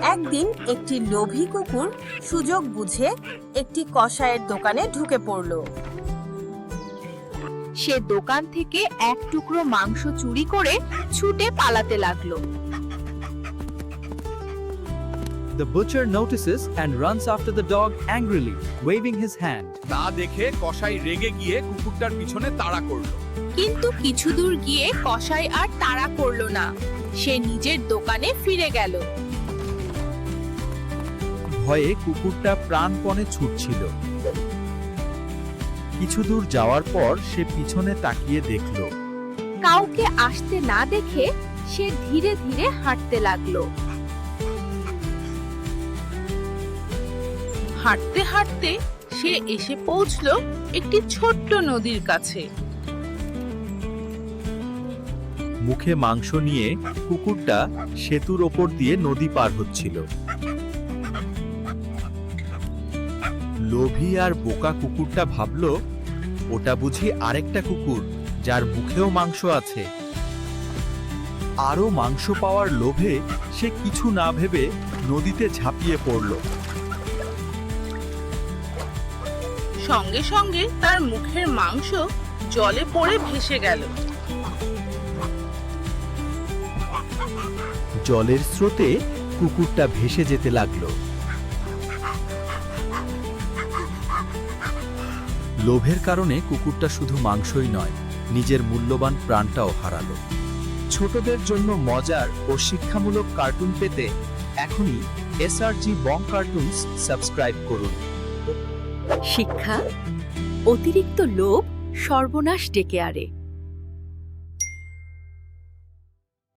একদিন একটি লোভী কুকুর সুযোগ বুঝে একটি কসাইয়ের দোকানে ঢুকে পড়ল। সে দোকান থেকে এক টুকরো মাংস চুরি করে ছুটে পালাতে লাগলো। The butcher notices and runs after the dog angrily, waving his hand. তা দেখে কসাই রেগে গিয়ে কুকুরটার পিছনে তাড়া করলো। কিন্তু কিছু দূর গিয়ে কসাই আর তাড়া করলো না। সে নিজের দোকানে ফিরে গেল। ভয়ে কুকুরটা প্রাণপণে ছুটছিল। কিছু দূর যাওয়ার পর সে পিছনে তাকিয়ে দেখল কাউকে আসতে না দেখে সে ধীরে ধীরে হাঁটতে লাগলো। হাঁটতে হাঁটতে সে এসে পৌঁছলো একটি ছোট্ট নদীর কাছে। মুখে মাংস নিয়ে কুকুরটা সেতুর ওপর দিয়ে নদী পার হচ্ছিল। লোভী আর বোকা কুকুরটা ভাবল ওটা বুঝি আরেকটা কুকুর যার মুখেও মাংস আছে। আরো মাংস পাওয়ার লোভে সে কিছু না ভেবে নদীতে ঝাঁপিয়ে পড়ল। সঙ্গে সঙ্গে তার মুখের মাংস জলে পড়ে ভেসে গেল। জলের স্রোতে কুকুরটা ভেসে যেতে লাগলো। লোভের কারণে কুকুরটা শুধু মাংসই নয়, নিজের মূল্যবান প্রাণটাও হারালো। ছোটদের জন্য মজার ও শিক্ষামূলক কার্টুন পেতে এখনই এসআরজি বং কার্টুনস সাবস্ক্রাইব করুন। শিক্ষা, অতিরিক্ত লোভ সর্বনাশ ডেকে আনে।